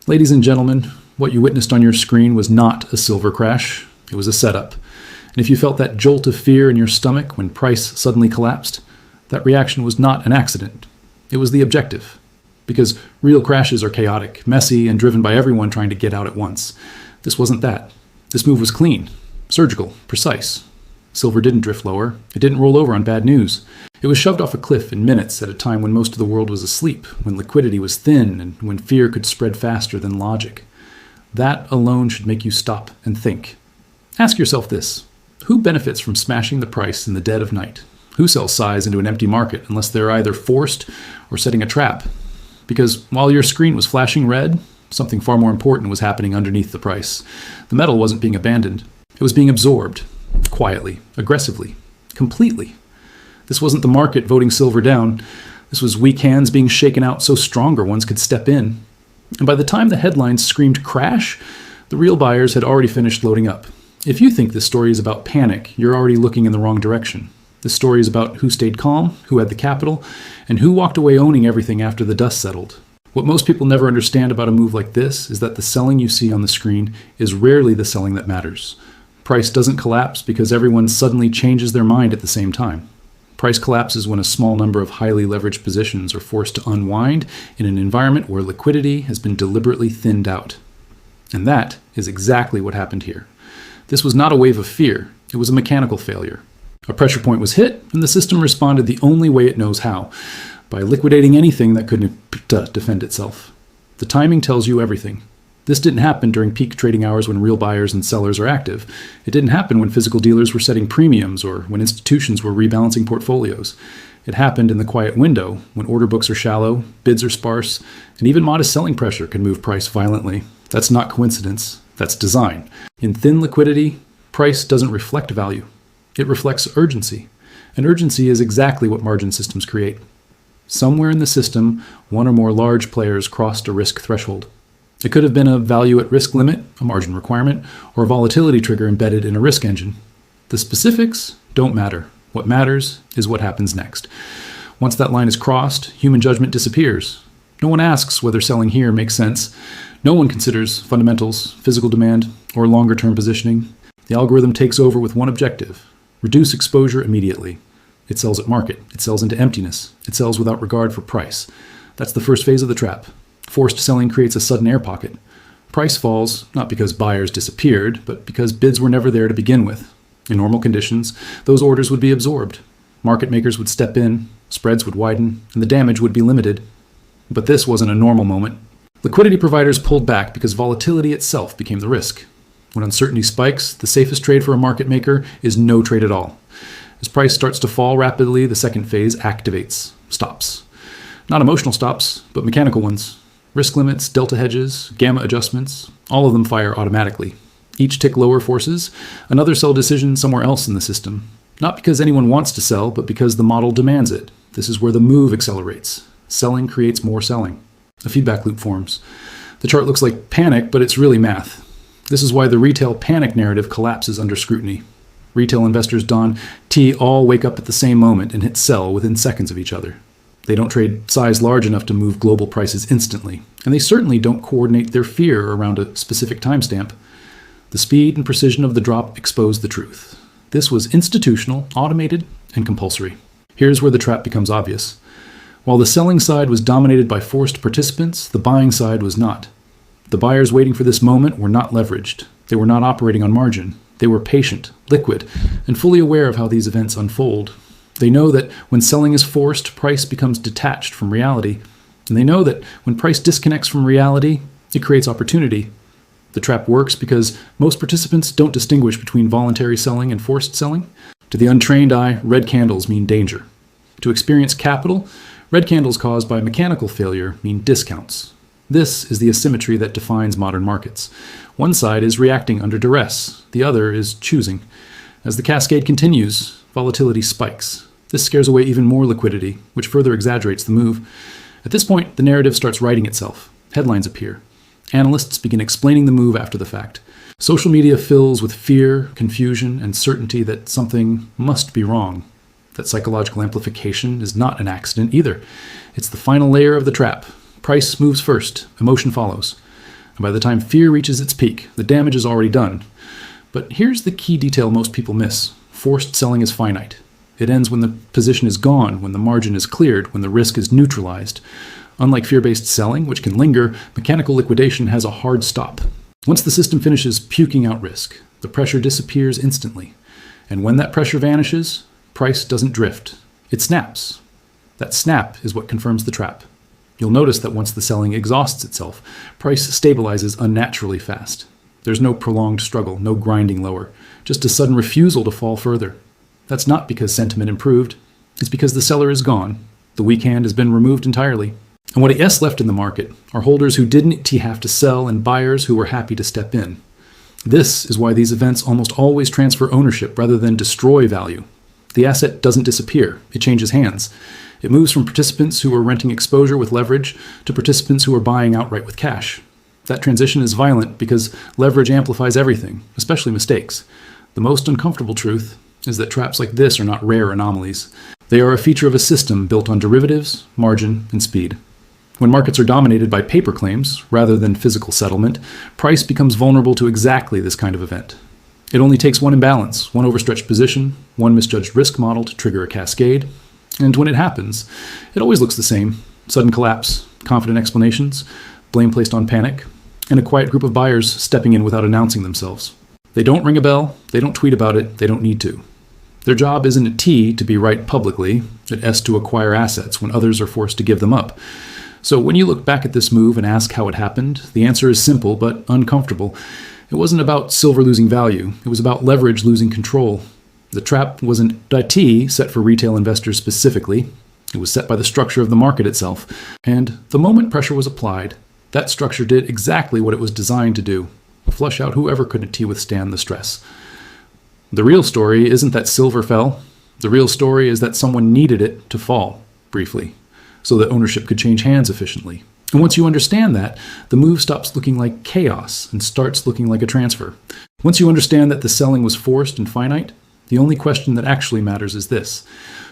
Ladies and gentlemen, what you witnessed on your screen was not a silver crash. It was a setup. And if you felt that jolt of fear in your stomach when price suddenly collapsed, that reaction was not an accident. It was the objective. Because real crashes are chaotic, messy, and driven by everyone trying to get out at once. This wasn't that. This move was clean, surgical, precise. Silver didn't drift lower. It didn't roll over on bad news. It was shoved off a cliff in minutes at a time when most of the world was asleep, when liquidity was thin, and when fear could spread faster than logic. That alone should make you stop and think. Ask yourself this. Who benefits from smashing the price in the dead of night? Who sells size into an empty market unless they're either forced or setting a trap? Because while your screen was flashing red, something far more important was happening underneath the price. The metal wasn't being abandoned. It was being absorbed, quietly, aggressively, completely. This wasn't the market voting silver down. This was weak hands being shaken out so stronger ones could step in. And by the time the headlines screamed crash, the real buyers had already finished loading up. If you think this story is about panic, you're already looking in the wrong direction. This story is about who stayed calm, who had the capital, and who walked away owning everything after the dust settled. What most people never understand about a move like this is that the selling you see on the screen is rarely the selling that matters. Price doesn't collapse because everyone suddenly changes their mind at the same time. Price collapses when a small number of highly leveraged positions are forced to unwind in an environment where liquidity has been deliberately thinned out. And that is exactly what happened here. This was not a wave of fear. It was a mechanical failure. A pressure point was hit, and the system responded the only way it knows how, by liquidating anything that couldn't defend itself. The timing tells you everything. This didn't happen during peak trading hours when real buyers and sellers are active. It didn't happen when physical dealers were setting premiums or when institutions were rebalancing portfolios. It happened in the quiet window when order books are shallow, bids are sparse, and even modest selling pressure can move price violently. That's not coincidence. That's design. In thin liquidity, price doesn't reflect value. It reflects urgency. And urgency is exactly what margin systems create. Somewhere in the system, one or more large players crossed a risk threshold. It could have been a value at risk limit, a margin requirement, or a volatility trigger embedded in a risk engine. The specifics don't matter. What matters is what happens next. Once that line is crossed, human judgment disappears. No one asks whether selling here makes sense. No one considers fundamentals, physical demand, or longer-term positioning. The algorithm takes over with one objective: reduce exposure immediately. It sells at market. It sells into emptiness. It sells without regard for price. That's the first phase of the trap. Forced selling creates a sudden air pocket. Price falls not because buyers disappeared, but because bids were never there to begin with. In normal conditions, those orders would be absorbed. Market makers would step in, spreads would widen, and the damage would be limited. But this wasn't a normal moment. Liquidity providers pulled back because volatility itself became the risk. When uncertainty spikes, the safest trade for a market maker is no trade at all. As price starts to fall rapidly, the second phase activates, stops. Not emotional stops, but mechanical ones. Risk limits, delta hedges, gamma adjustments, all of them fire automatically. Each tick lower forces another sell decision somewhere else in the system. Not because anyone wants to sell, but because the model demands it. This is where the move accelerates. Selling creates more selling. A feedback loop forms. The chart looks like panic, but it's really math. This is why the retail panic narrative collapses under scrutiny. Retail investors Don T all wake up at the same moment and hit sell within seconds of each other. They don't trade size large enough to move global prices instantly, and they certainly don't coordinate their fear around a specific timestamp. The speed and precision of the drop expose the truth. This was institutional, automated, and compulsory. Here's where the trap becomes obvious. While the selling side was dominated by forced participants, the buying side was not. The buyers waiting for this moment were not leveraged. They were not operating on margin. They were patient, liquid, and fully aware of how these events unfold. They know that when selling is forced, price becomes detached from reality. And they know that when price disconnects from reality, it creates opportunity. The trap works because most participants don't distinguish between voluntary selling and forced selling. To the untrained eye, red candles mean danger. To experienced capital, red candles caused by mechanical failure mean discounts. This is the asymmetry that defines modern markets. One side is reacting under duress. The other is choosing. As the cascade continues, volatility spikes. This scares away even more liquidity, which further exaggerates the move. At this point, the narrative starts writing itself. Headlines appear. Analysts begin explaining the move after the fact. Social media fills with fear, confusion, and certainty that something must be wrong. That psychological amplification is not an accident either. It's the final layer of the trap. Price moves first, emotion follows. And by the time fear reaches its peak, the damage is already done. But here's the key detail most people miss. Forced selling is finite. It ends when the position is gone, when the margin is cleared, when the risk is neutralized. Unlike fear-based selling, which can linger, mechanical liquidation has a hard stop. Once the system finishes puking out risk, the pressure disappears instantly. And when that pressure vanishes, price doesn't drift. It snaps. That snap is what confirms the trap. You'll notice that once the selling exhausts itself, price stabilizes unnaturally fast. There's no prolonged struggle, no grinding lower, just a sudden refusal to fall further. That's not because sentiment improved. It's because the seller is gone. The weak hand has been removed entirely. And what is left in the market are holders who didn't have to sell and buyers who were happy to step in. This is why these events almost always transfer ownership rather than destroy value. The asset doesn't disappear. It changes hands. It moves from participants who are renting exposure with leverage to participants who are buying outright with cash. That transition is violent because leverage amplifies everything, especially mistakes. The most uncomfortable truth is that traps like this are not rare anomalies. They are a feature of a system built on derivatives, margin, and speed. When markets are dominated by paper claims rather than physical settlement, price becomes vulnerable to exactly this kind of event. It only takes one imbalance, one overstretched position, one misjudged risk model to trigger a cascade. And when it happens, it always looks the same. Sudden collapse, confident explanations, blame placed on panic, and a quiet group of buyers stepping in without announcing themselves. They don't ring a bell, they don't tweet about it, they don't need to. Their job isn't at T to be right publicly, at S to acquire assets when others are forced to give them up. So when you look back at this move and ask how it happened, the answer is simple but uncomfortable. It wasn't about silver losing value, it was about leverage losing control. The trap wasn't a T set for retail investors specifically. It was set by the structure of the market itself. And the moment pressure was applied, that structure did exactly what it was designed to do: flush out whoever couldn't withstand the stress. The real story isn't that silver fell. The real story is that someone needed it to fall, briefly, so that ownership could change hands efficiently. And once you understand that, the move stops looking like chaos and starts looking like a transfer. Once you understand that the selling was forced and finite, the only question that actually matters is this: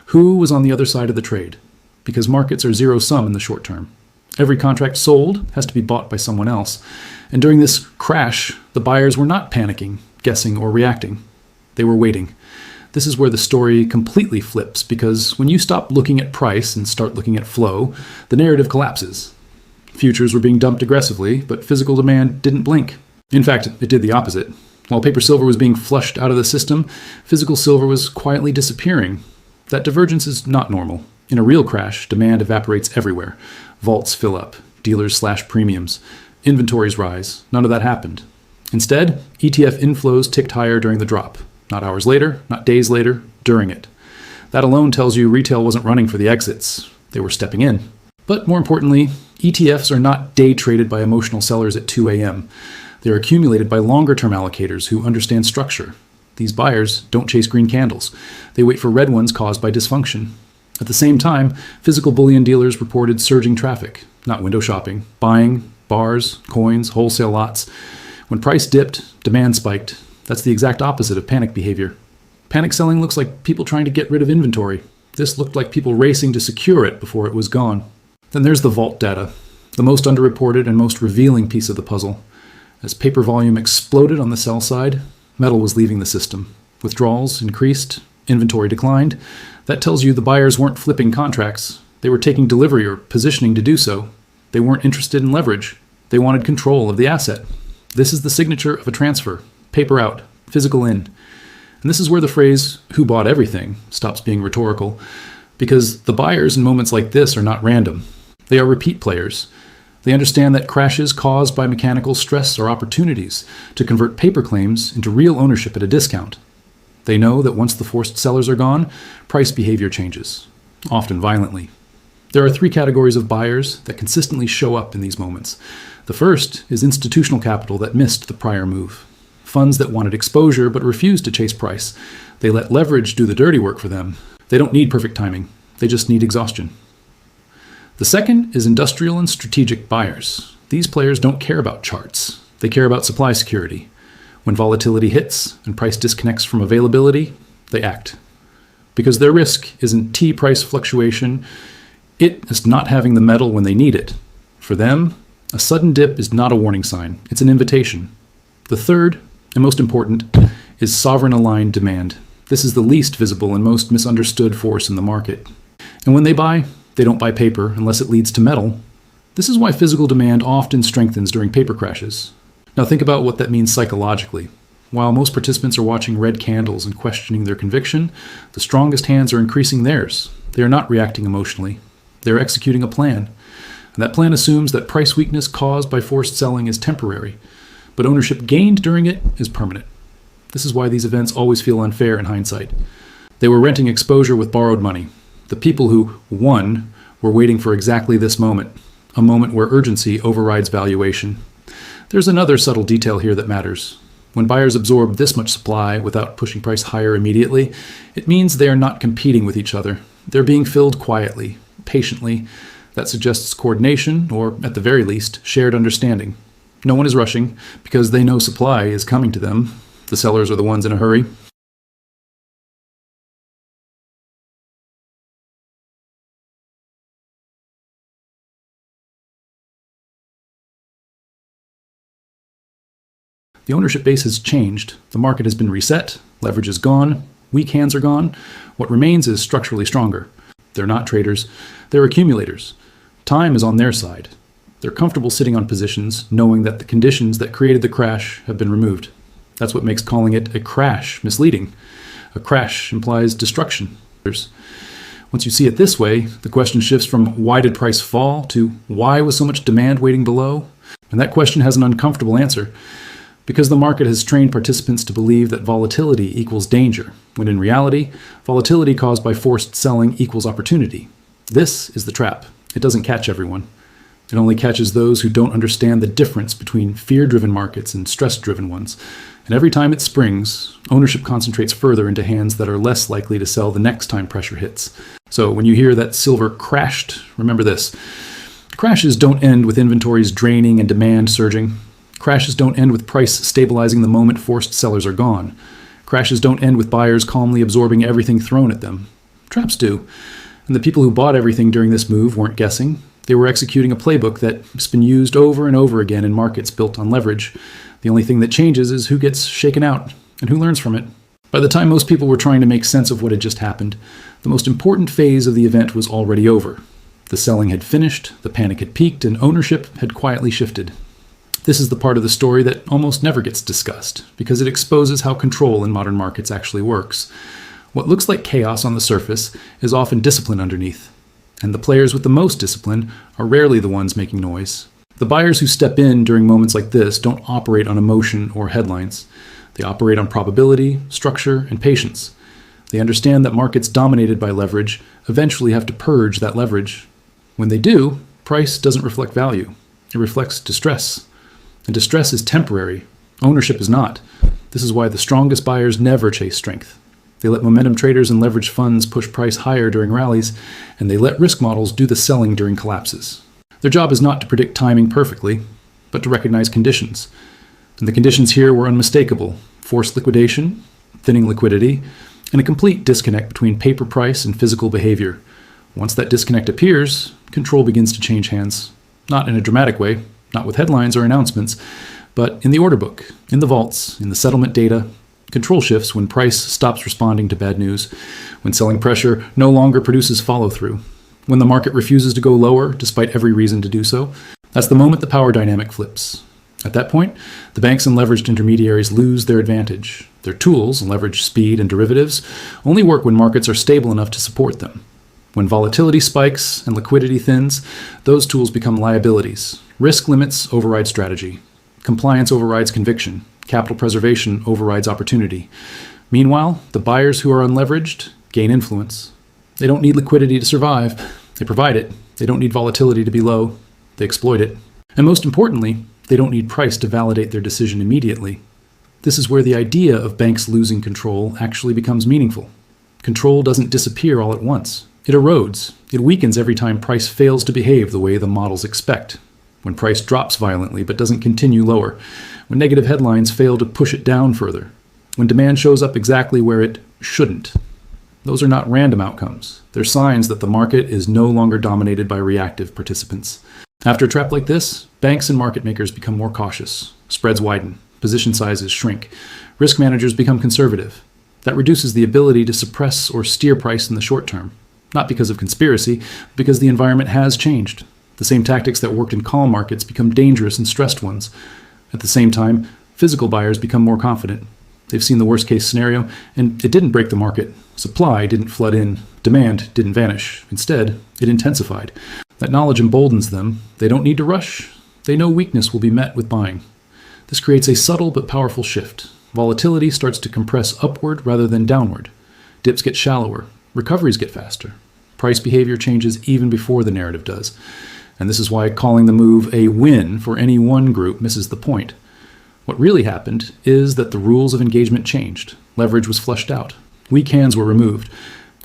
who was on the other side of the trade? Because markets are zero-sum in the short term. Every contract sold has to be bought by someone else. And during this crash, the buyers were not panicking, guessing, or reacting. They were waiting. This is where the story completely flips, because when you stop looking at price and start looking at flow, the narrative collapses. Futures were being dumped aggressively, but physical demand didn't blink. In fact, it did the opposite. While paper silver was being flushed out of the system, physical silver was quietly disappearing. That divergence is not normal. In a real crash, demand evaporates everywhere. Vaults fill up. Dealers slash premiums. Inventories rise. None of that happened. Instead, ETF inflows ticked higher during the drop. Not hours later, not days later, during it. That alone tells you retail wasn't running for the exits. They were stepping in. But more importantly, ETFs are not day traded by emotional sellers at 2 a.m. They're accumulated by longer-term allocators who understand structure. These buyers don't chase green candles. They wait for red ones caused by dysfunction. At the same time, physical bullion dealers reported surging traffic, not window shopping, buying, bars, coins, wholesale lots. When price dipped, demand spiked. That's the exact opposite of panic behavior. Panic selling looks like people trying to get rid of inventory. This looked like people racing to secure it before it was gone. Then there's the vault data, the most underreported and most revealing piece of the puzzle. As paper volume exploded on the sell side, metal was leaving the system. Withdrawals increased, inventory declined. That tells you the buyers weren't flipping contracts. They were taking delivery or positioning to do so. They weren't interested in leverage. They wanted control of the asset. This is the signature of a transfer. Paper out, physical in. And this is where the phrase, "who bought everything," stops being rhetorical, because the buyers in moments like this are not random. They are repeat players. They understand that crashes caused by mechanical stress are opportunities to convert paper claims into real ownership at a discount. They know that once the forced sellers are gone, price behavior changes, often violently. There are 3 categories of buyers that consistently show up in these moments. The first is institutional capital that missed the prior move. Funds that wanted exposure but refused to chase price. They let leverage do the dirty work for them. They don't need perfect timing. They just need exhaustion. The second is industrial and strategic buyers. These players don't care about charts. They care about supply security. When volatility hits and price disconnects from availability, they act. Because their risk isn't T price fluctuation, it is not having the metal when they need it. For them, A sudden dip is not a warning sign, it's an invitation. The third, and most important, is sovereign-aligned demand. This is the least visible and most misunderstood force in the market. And when they don't buy paper unless it leads to metal. This is why physical demand often strengthens during paper crashes. Now think about what that means psychologically. While most participants are watching red candles and questioning their conviction, the strongest hands are increasing theirs. They are not reacting emotionally. They are executing a plan. And that plan assumes that price weakness caused by forced selling is temporary, but ownership gained during it is permanent. This is why these events always feel unfair in hindsight. They were renting exposure with borrowed money. The people who won were waiting for exactly this moment, a moment where urgency overrides valuation. There's another subtle detail here that matters. When buyers absorb this much supply without pushing price higher immediately, it means they are not competing with each other. They're being filled quietly, patiently. That suggests coordination, or at the very least, shared understanding. No one is rushing because they know supply is coming to them. The sellers are the ones in a hurry. The ownership base has changed. The market has been reset. Leverage is gone. Weak hands are gone. What remains is structurally stronger. They're not traders. They're accumulators. Time is on their side. They're comfortable sitting on positions, knowing that the conditions that created the crash have been removed. That's what makes calling it a crash misleading. A crash implies destruction. Once you see it this way, the question shifts from why did price fall to why was so much demand waiting below? And that question has an uncomfortable answer. Because the market has trained participants to believe that volatility equals danger, when in reality, volatility caused by forced selling equals opportunity. This is the trap. It doesn't catch everyone. It only catches those who don't understand the difference between fear-driven markets and stress-driven ones. And every time it springs, ownership concentrates further into hands that are less likely to sell the next time pressure hits. So when you hear that silver crashed, remember this. Crashes don't end with inventories draining and demand surging. Crashes don't end with price stabilizing the moment forced sellers are gone. Crashes don't end with buyers calmly absorbing everything thrown at them. Traps do. And the people who bought everything during this move weren't guessing. They were executing a playbook that's been used over and over again in markets built on leverage. The only thing that changes is who gets shaken out and who learns from it. By the time most people were trying to make sense of what had just happened, the most important phase of the event was already over. The selling had finished, the panic had peaked, and ownership had quietly shifted. This is the part of the story that almost never gets discussed, because it exposes how control in modern markets actually works. What looks like chaos on the surface is often discipline underneath, and the players with the most discipline are rarely the ones making noise. The buyers who step in during moments like this don't operate on emotion or headlines. They operate on probability, structure, and patience. They understand that markets dominated by leverage eventually have to purge that leverage. When they do, price doesn't reflect value. It reflects distress. And distress is temporary. Ownership is not. This is why the strongest buyers never chase strength. They let momentum traders and leveraged funds push price higher during rallies, and they let risk models do the selling during collapses. Their job is not to predict timing perfectly, but to recognize conditions. And the conditions here were unmistakable: forced liquidation, thinning liquidity, and a complete disconnect between paper price and physical behavior. Once that disconnect appears, control begins to change hands. Not in a dramatic way, not with headlines or announcements, but in the order book, in the vaults, in the settlement data. Control shifts when price stops responding to bad news, when selling pressure no longer produces follow-through, when the market refuses to go lower despite every reason to do so. That's the moment the power dynamic flips. At that point, the banks and leveraged intermediaries lose their advantage. Their tools, leverage, speed, and derivatives, only work when markets are stable enough to support them. When volatility spikes and liquidity thins, those tools become liabilities. Risk limits override strategy. Compliance overrides conviction. Capital preservation overrides opportunity. Meanwhile, the buyers who are unleveraged gain influence. They don't need liquidity to survive. They provide it. They don't need volatility to be low. They exploit it. And most importantly, they don't need price to validate their decision immediately. This is where the idea of banks losing control actually becomes meaningful. Control doesn't disappear all at once. It erodes. It weakens every time price fails to behave the way the models expect. When price drops violently but doesn't continue lower. When negative headlines fail to push it down further. When demand shows up exactly where it shouldn't. Those are not random outcomes. They're signs that the market is no longer dominated by reactive participants. After a trap like this, banks and market makers become more cautious. Spreads widen, position sizes shrink, risk managers become conservative. That reduces the ability to suppress or steer price in the short term, not because of conspiracy, but because the environment has changed. The same tactics that worked in calm markets become dangerous in stressed ones. At the same time, physical buyers become more confident. They've seen the worst case scenario, and it didn't break the market. Supply didn't flood in. Demand didn't vanish. Instead, it intensified. That knowledge emboldens them. They don't need to rush. They know weakness will be met with buying. This creates a subtle but powerful shift. Volatility starts to compress upward rather than downward. Dips get shallower. Recoveries get faster. Price behavior changes even before the narrative does. And this is why calling the move a win for any one group misses the point. What really happened is that the rules of engagement changed. Leverage was flushed out. Weak hands were removed.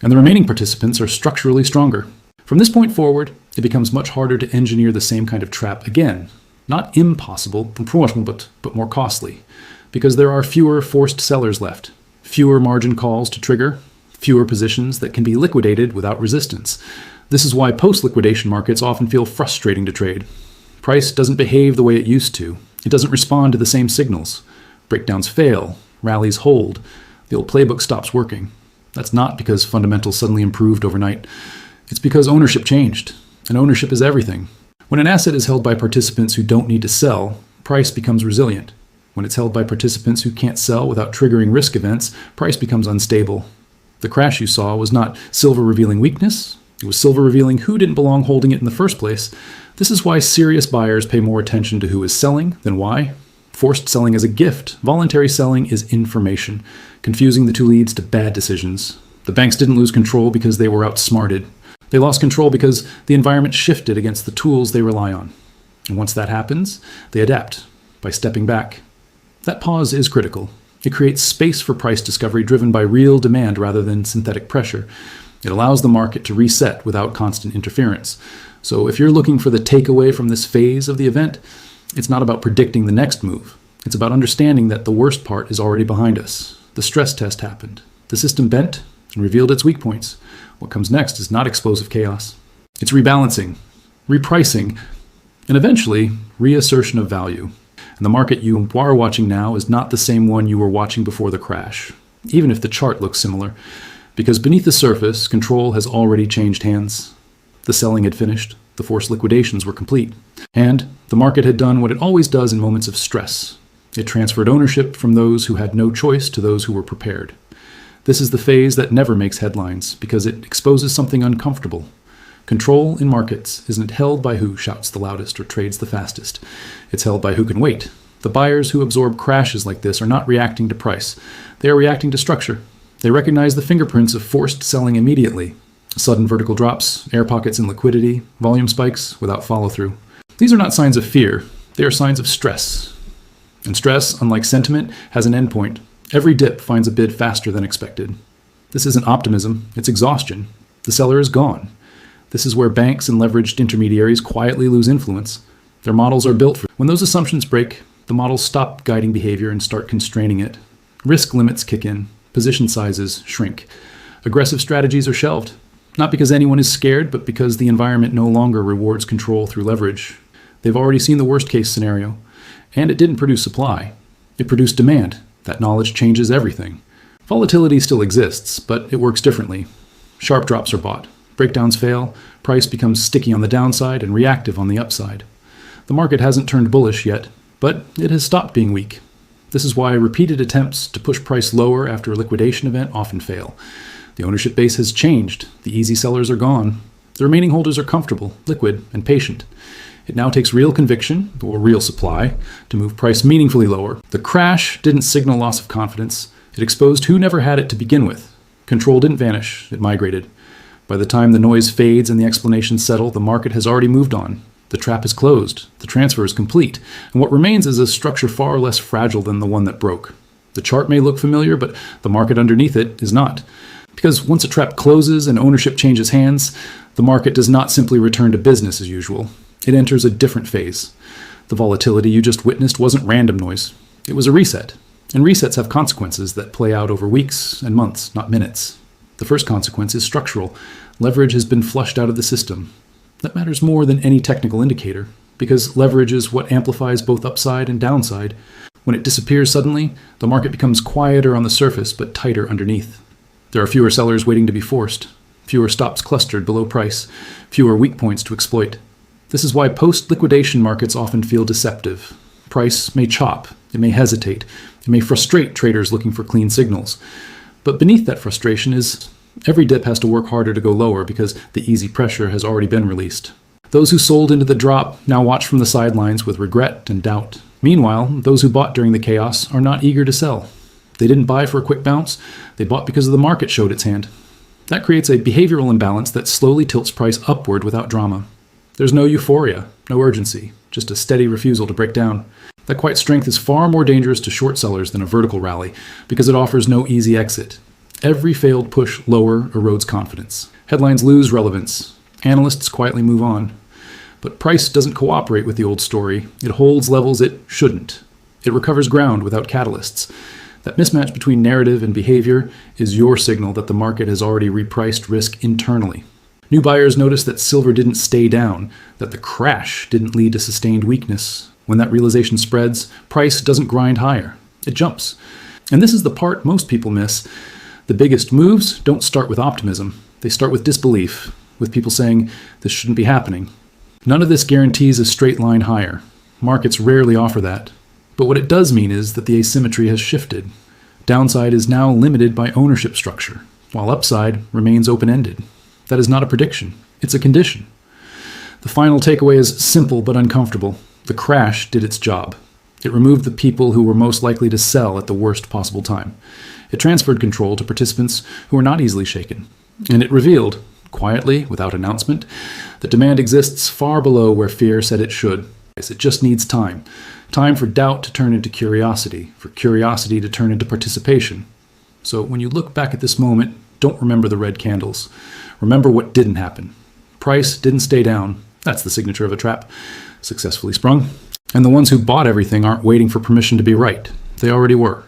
And the remaining participants are structurally stronger. From this point forward, it becomes much harder to engineer the same kind of trap again. Not impossible, but more costly. Because there are fewer forced sellers left. Fewer margin calls to trigger. Fewer positions that can be liquidated without resistance. This is why post-liquidation markets often feel frustrating to trade. Price doesn't behave the way it used to. It doesn't respond to the same signals. Breakdowns fail. Rallies hold. The old playbook stops working. That's not because fundamentals suddenly improved overnight. It's because ownership changed. And ownership is everything. When an asset is held by participants who don't need to sell, price becomes resilient. When it's held by participants who can't sell without triggering risk events, price becomes unstable. The crash you saw was not silver revealing weakness. It was silver revealing who didn't belong holding it in the first place. This is why serious buyers pay more attention to who is selling than why. Forced selling is a gift. Voluntary selling is information. Confusing the two leads to bad decisions. The banks didn't lose control because they were outsmarted. They lost control because the environment shifted against the tools they rely on. And once that happens, they adapt by stepping back. That pause is critical. It creates space for price discovery driven by real demand rather than synthetic pressure. It allows the market to reset without constant interference. So if you're looking for the takeaway from this phase of the event, it's not about predicting the next move. It's about understanding that the worst part is already behind us. The stress test happened. The system bent and revealed its weak points. What comes next is not explosive chaos. It's rebalancing, repricing, and eventually reassertion of value. And the market you are watching now is not the same one you were watching before the crash, even if the chart looks similar. Because beneath the surface, control has already changed hands. The selling had finished. The forced liquidations were complete. And the market had done what it always does in moments of stress. It transferred ownership from those who had no choice to those who were prepared. This is the phase that never makes headlines because it exposes something uncomfortable. Control in markets isn't held by who shouts the loudest or trades the fastest. It's held by who can wait. The buyers who absorb crashes like this are not reacting to price. They are reacting to structure. They recognize the fingerprints of forced selling immediately. Sudden vertical drops, air pockets in liquidity, volume spikes without follow-through. These are not signs of fear. They are signs of stress. And stress, unlike sentiment, has an endpoint. Every dip finds a bid faster than expected. This isn't optimism, it's exhaustion. The seller is gone. This is where banks and leveraged intermediaries quietly lose influence. Their models are built for. When those assumptions break, the models stop guiding behavior and start constraining it. Risk limits kick in. Position sizes shrink. Aggressive strategies are shelved. Not because anyone is scared, but because the environment no longer rewards control through leverage. They've already seen the worst case scenario. And it didn't produce supply. It produced demand. That knowledge changes everything. Volatility still exists, but it works differently. Sharp drops are bought. Breakdowns fail. Price becomes sticky on the downside and reactive on the upside. The market hasn't turned bullish yet, but it has stopped being weak. This is why repeated attempts to push price lower after a liquidation event often fail. The ownership base has changed. The easy sellers are gone. The remaining holders are comfortable, liquid, and patient. It now takes real conviction, or real supply, to move price meaningfully lower. The crash didn't signal loss of confidence. It exposed who never had it to begin with. Control didn't vanish. It migrated. By the time the noise fades and the explanations settle, the market has already moved on. The trap is closed. The transfer is complete. And what remains is a structure far less fragile than the one that broke. The chart may look familiar, but the market underneath it is not. Because once a trap closes and ownership changes hands, the market does not simply return to business as usual. It enters a different phase. The volatility you just witnessed wasn't random noise. It was a reset. And resets have consequences that play out over weeks and months, not minutes. The first consequence is structural. Leverage has been flushed out of the system. That matters more than any technical indicator, because leverage is what amplifies both upside and downside. When it disappears suddenly, the market becomes quieter on the surface but tighter underneath. There are fewer sellers waiting to be forced, fewer stops clustered below price, fewer weak points to exploit. This is why post-liquidation markets often feel deceptive. Price may chop, it may hesitate, it may frustrate traders looking for clean signals. But beneath that frustration is every dip has to work harder to go lower because the easy pressure has already been released. Those who sold into the drop now watch from the sidelines with regret and doubt. Meanwhile, those who bought during the chaos are not eager to sell. They didn't buy for a quick bounce, they bought because the market showed its hand. That creates a behavioral imbalance that slowly tilts price upward without drama. There's no euphoria, no urgency, just a steady refusal to break down. That quiet strength is far more dangerous to short sellers than a vertical rally because it offers no easy exit. Every failed push lower erodes confidence. Headlines lose relevance. Analysts quietly move on. But price doesn't cooperate with the old story. It holds levels it shouldn't. It recovers ground without catalysts. That mismatch between narrative and behavior is your signal that the market has already repriced risk internally. New buyers notice that silver didn't stay down, that the crash didn't lead to sustained weakness. When that realization spreads, price doesn't grind higher. It jumps. And this is the part most people miss. The biggest moves don't start with optimism. They start with disbelief, with people saying, this shouldn't be happening. None of this guarantees a straight line higher. Markets rarely offer that. But what it does mean is that the asymmetry has shifted. Downside is now limited by ownership structure, while upside remains open-ended. That is not a prediction. It's a condition. The final takeaway is simple but uncomfortable. The crash did its job. It removed the people who were most likely to sell at the worst possible time. It transferred control to participants who were not easily shaken. And it revealed, quietly, without announcement, that demand exists far below where fear said it should. It just needs time. Time for doubt to turn into curiosity, for curiosity to turn into participation. So when you look back at this moment, don't remember the red candles. Remember what didn't happen. Price didn't stay down. That's the signature of a trap. Successfully sprung. And the ones who bought everything aren't waiting for permission to be right. They already were.